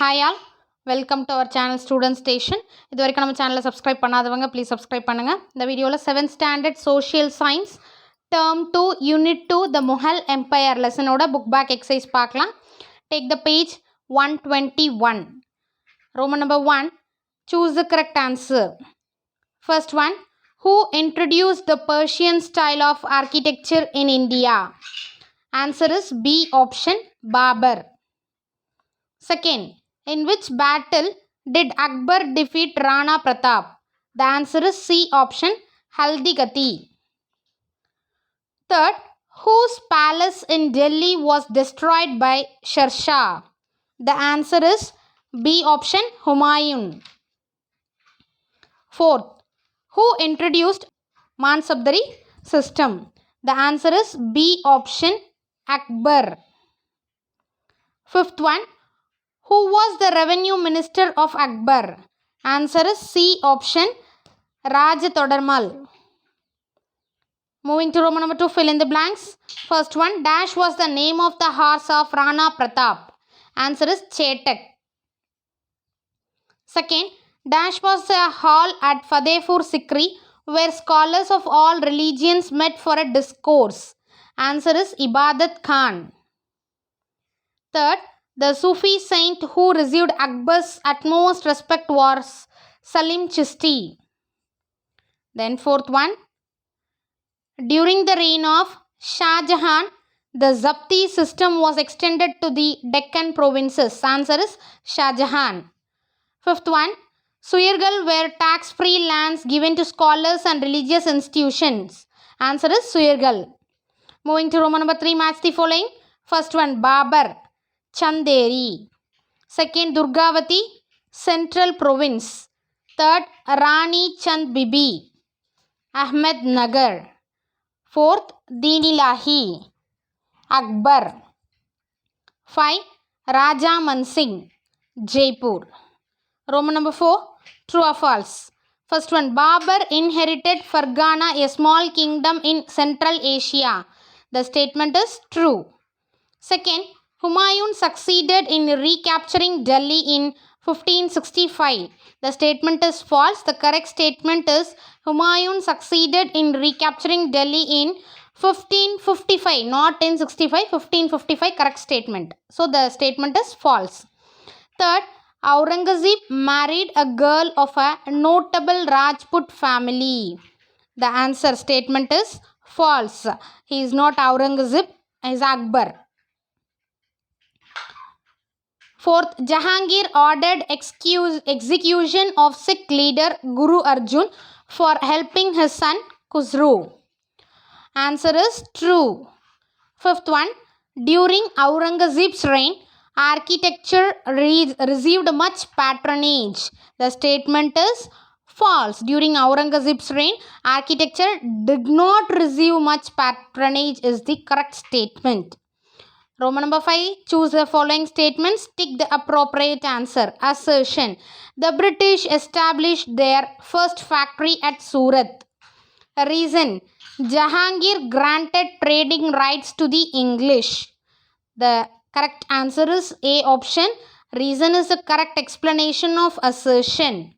Hi all, welcome to our channel Student Station. இது வரைக்கும் நம்ம சேனலை சப்ஸ்கிரைப் பண்ணாதவங்க ப்ளீஸ் சப்ஸ்கிரைப் பண்ணுங்க. இந்த வீடியோவில் 7th Standard Social Science Term 2 Unit 2 The Mughal Empire லெசனோட புக் பேக் எக்ஸசைஸ் பார்க்கலாம். Take the page 121. Roman number 1. Choose the correct answer. First one. Who introduced the Persian style of architecture in India? Answer is B option, Babur. Second. In which battle did Akbar defeat Rana Pratap? The answer is C option, Haldigati. Third, whose palace in Delhi was destroyed by Sher Shah? The answer is B option, Humayun. Fourth, who introduced Mansabdari system? The answer is B option, Akbar. Fifth one, who was the revenue minister of Akbar? Answer is C option, Raja Todarmal. Moving to Roman number 2, fill in the blanks. First one, dash was the name of the horse of Rana Pratap. Answer is Chetak. Second, dash was a hall at Fatehpur Sikri where scholars of all religions met for a discourse. Answer is Ibadat Khan. Third, the Sufi saint who received Akbar's utmost respect was Salim Chishti. Then fourth one, during the reign of Shah Jahan, the Zapti system was extended to the Deccan provinces. Answer is Shah Jahan. Fifth one, Suyargal were tax-free lands given to scholars and religious institutions. Answer is Suyargal. Moving to Roman number 3, match the following. First one, Babur, Chanderi. Second, Durgavati, Central Province. Third, Rani Chand Bibi, Ahmed Nagar. Fourth, Dinilahi, Akbar. 5, Raja Mansingh, Jaipur. Roman number 4, true or false? First one, Babur inherited Fargana, a small kingdom in Central Asia. The statement is true. Second, Humayun succeeded in recapturing Delhi in 1565. The statement is false. The correct statement is Humayun succeeded in recapturing Delhi in 1555, not in 65, 1555 correct statement. So the statement is false. Third, Aurangzeb married a girl of a notable Rajput family. The answer statement is false. He is not Aurangzeb, he is Akbar. Fourth, Jahangir ordered execution of Sikh leader Guru Arjun for helping his son Khusro. Answer is true. Fifth one, during Aurangzeb's reign, architecture received much patronage. The statement is false. During Aurangzeb's reign, architecture did not receive much patronage is the correct statement. Roman number 5, choose the following statements. Tick the appropriate answer. Assertion. The British established their first factory at Surat. Reason. Jahangir granted trading rights to the English. The correct answer is A option. Reason is the correct explanation of assertion.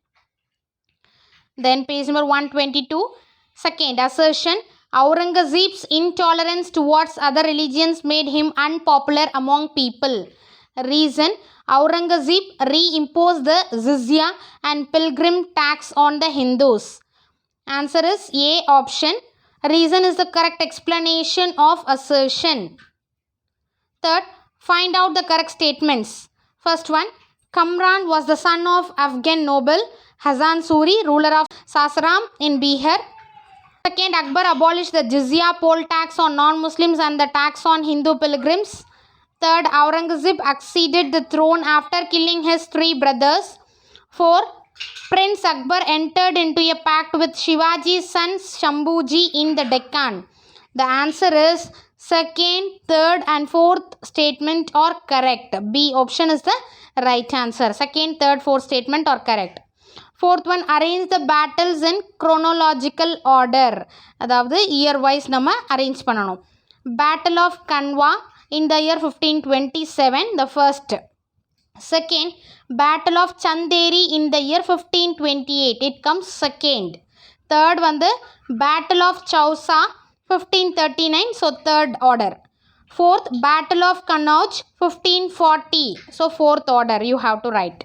Then page number 122. Second, assertion. Aurangzeb's intolerance towards other religions made him unpopular among people. Reason, Aurangzeb reimposed the jizya and pilgrim tax on the Hindus. Answer is A option. Reason is the correct explanation of assertion. Third, find out the correct statements. First one, Kamran was the son of Afghan noble Hasan Suri, ruler of Sasaram in Bihar. Second, Akbar abolished the jizya poll tax on non-Muslims and the tax on Hindu pilgrims. Third, Aurangzeb acceded the throne after killing his 3 brothers. Fourth, Prince Akbar entered into a pact with Shivaji's son Shambhuji in the Deccan. The answer is second, third and fourth statement are correct. B option is the right answer. Second, third, fourth statement are correct. Fourth one, arrange the battles in chronological order. அதாவது year wise நம்ம arrange பண்ணணும். Battle of Kanwa in the year 1527, the first. Second, Battle of Chanderi in the year 1528. It comes second. Third one, the Battle of Chausa 1539. So third order. Fourth, Battle of Kannauj 1540. So fourth order you have to write.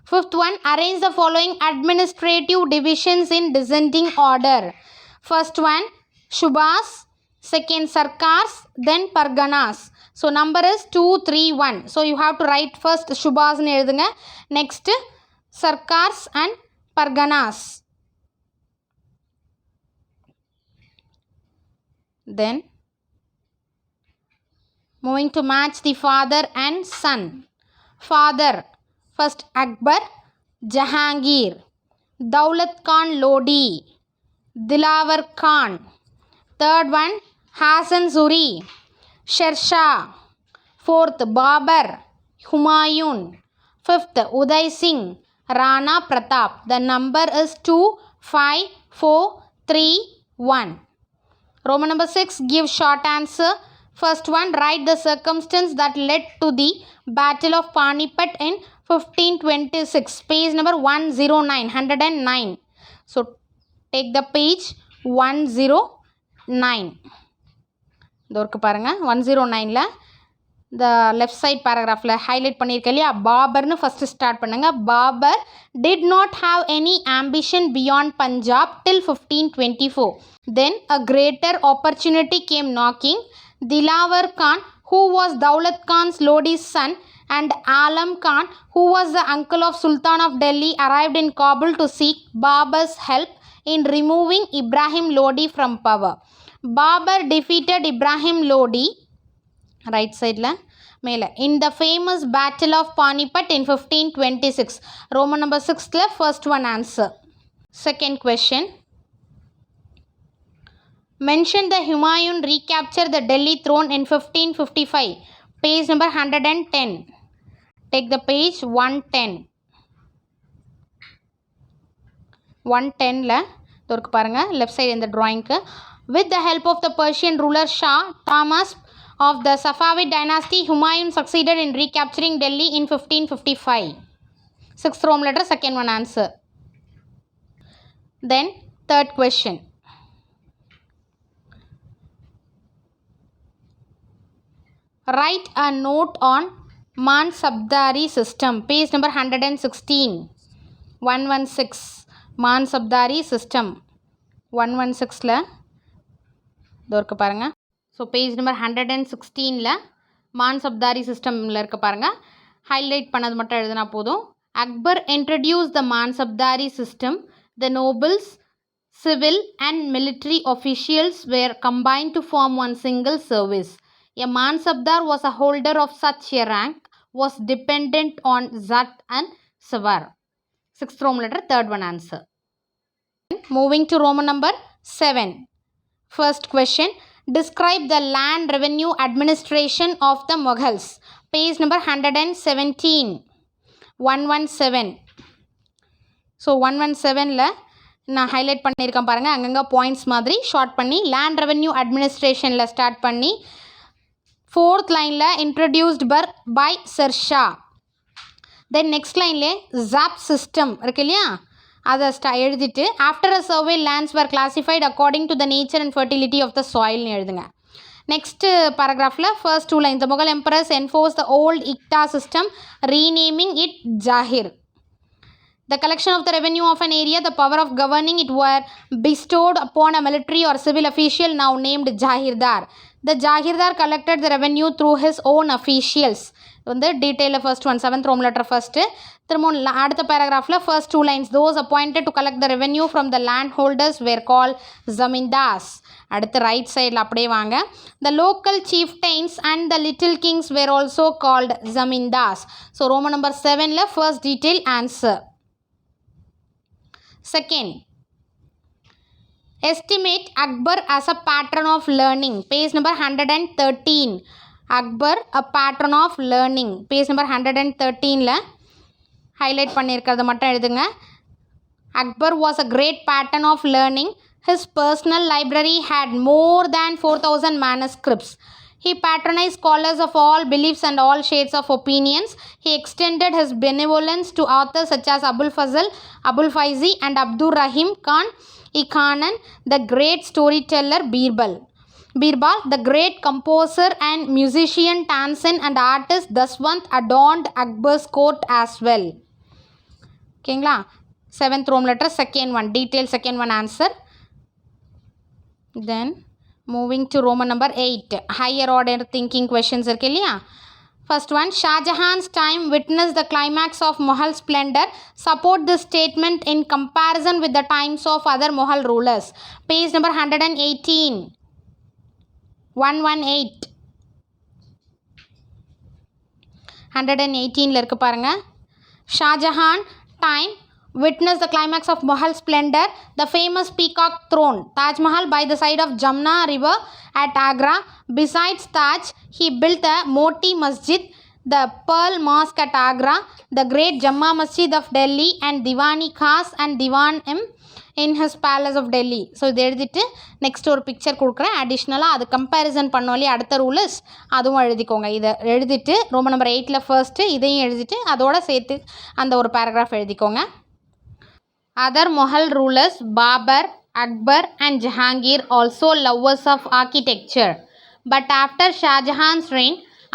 Fifth one, arrange the following administrative divisions in descending order. First one, Shubhas. Second, Sarkars. Then Parganas. So number is 2, 3, 1. So you have to write first Shubhas nu ezhudunga. Next Sarkars and Parganas. Then moving to match the father and son. Father, first Akbar, Jahangir, Daulat Khan Lodi, Dilawar Khan. Third one, Hasan Suri, Sher Shah. Fourth, Babar, Humayun. Fifth, Uday Singh, Rana Pratap. The number is 2, 5, 4, 3, 1. Roman number 6, give short answer. First one, write the circumstance that led to the Battle of Panipat in 1526. Page number 109, 109. So, take the page 109. இதோருக்கு பாருங்க 109ல the left side paragraphல highlight பண்ணியிருக்க இல்லையா பாபர்னு first start பண்ணுங்க. Babar did not have any ambition beyond Punjab till 1524. Then a greater opportunity came knocking. Dilawar Khan, who was Daulat Khan's Lodi's son, and Alam Khan, who was the uncle of Sultan of Delhi, arrived in Kabul to seek Babar's help in removing Ibrahim Lodi from power. Babar defeated Ibrahim Lodi, right side la mele, in the famous Battle of Panipat in 1526. Roman number 6 la first one answer. Second question. Mention the Humayun recapture the Delhi throne in 1555. Page number 110. Take the page 110. 110 la இதோருக்கு பாருங்க left side in the drawing. With the help of the Persian ruler Shah Tahmasp of the Safavid dynasty, Humayun succeeded in recapturing Delhi in 1555. Sixth Roman letter, second one answer. Then third question. Write a note on Mansabdari system. Page number 116. 116. Mansabdari system. 116 la இதோருக்கு பாருங்க. So page number 116ல மான்சப்தாரி சிஸ்டமில் இருக்க பாருங்க. Highlight பண்ணது மட்டும் எழுதினா போதும். Akbar introduced the Mansabdari system. The nobles, civil and military officials were combined to form one single service. A Mansabdar was a holder of such a rank, was dependent on Zat and Sawar. Sixth Roman letter, third one answer. Moving to Roman number 7. First question. Describe the land revenue administration of the Mughals. Page number 117. 117. So 117ல நான் highlight பண்ணியிருக்கேன் பாருங்கள். அங்கங்கே points மாதிரி short பண்ணி land revenue அட்மினிஸ்ட்ரேஷனில் start பண்ணி fourth லைனில் introduced by Sher Shah. Then next லைன்லே ஜாப் சிஸ்டம் இருக்கு இல்லையா அதை எழுதிட்டு after a survey lands were classified according to the nature and fertility of the சாயில்னு எழுதுங்க. நெக்ஸ்ட் paragraphல first two lines. The Mughal emperors enforced the old Ikta system, renaming it Jahir. The collection of the revenue of an area, the power of governing it were bestowed upon a military or civil official now named Jahirdar. The Jahirdar collected the revenue through his own officials. வந்து டீட்டெயிலில் first one seventh Rome letter first. திரும்ப அடுத்த பேராகிராஃபில் first two lines. Those appointed to collect the revenue from the land holders were call zamindars. அடுத்து right சைடில் அப்படியே வாங்க. The local chieftains and the little kings were also called zamindars. So Roman number 7ல் first detail answer. Second, estimate Akbar as a patron of learning. Page number 113. Akbar, a patron of learning. Page number 113ல highlight பண்ணியிருக்கிறத மட்டும் எழுதுங்க. Akbar was a great patron of learning. His personal library had more than 4,000 manuscripts. He patronized scholars of all beliefs and all shades of opinions. He extended his benevolence to authors such as Abul Fazl, Abul Faizi and Abdur Rahim Khan the great storyteller Birbal, the great composer and musician Tansen and artist Daswant adorned Akbar's court as well. ஓகேங்களா? 7th Rome letter second one, detail second one answer. Then moving to Roman number 8, higher order thinking questions இருக்கு இல்லையா? First one, Shah Jahan's time witnessed the climax of Mughal splendor. Support this statement in comparison with the times of other Mughal rulers. Page number 118. 118. 118ல இருக்கு பாருங்க. Shah Jahan time witnessed the climax of Mughal splendor. The famous peacock throne, Taj Mahal by the side of Jamna river at Agra. Besides Taj, he built a Moti Masjid, the Pearl Mosque at Agra, the great Jamma Masjid of Delhi and Diwani Khas and Diwan in his palace of Delhi. So இது எழுதிட்டு next ஒரு picture கொடுக்குறேன். அடிஷ்னலாக அது comparison பண்ணோலே அடுத்த rulers அதுவும் எழுதிக்கோங்க. இதை எழுதிட்டு ரோமன் நம்பர் 8ல் ஃபர்ஸ்ட்டு இதையும் எழுதிட்டு அதோட சேர்த்து அந்த ஒரு பேராகிராஃப் எழுதிக்கோங்க. Other Mughal rulers, Babur, Akbar and Jahangir, also lovers of architecture. But after Shah Jahan's reign,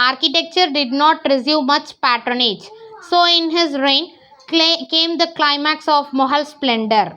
architecture did not receive much patronage. So in his reign came the climax of Mughal splendor.